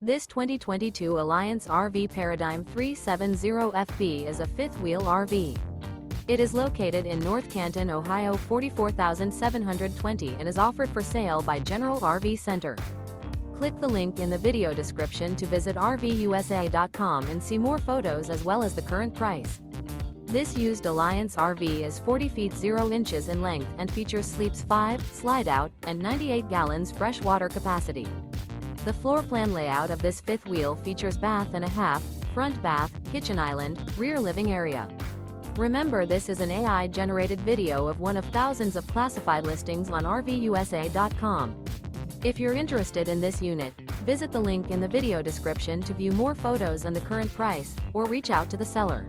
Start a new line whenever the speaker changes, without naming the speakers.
This 2022 Alliance RV Paradigm 370FB is a fifth-wheel RV. It is located in North Canton, Ohio 44,720 and is offered for sale by General RV Center. Click the link in the video description to visit RVUSA.com and see more photos as well as the current price. This used Alliance RV is 40 feet 0 inches in length and features sleeps 5, slide-out, and 98 gallons fresh water capacity. The floor plan layout of this fifth wheel features bath and a half, front bath, kitchen island, rear living area. Remember, this is an AI-generated video of one of thousands of classified listings on RVUSA.com. If you're interested in this unit, visit the link in the video description to view more photos and the current price, or reach out to the seller.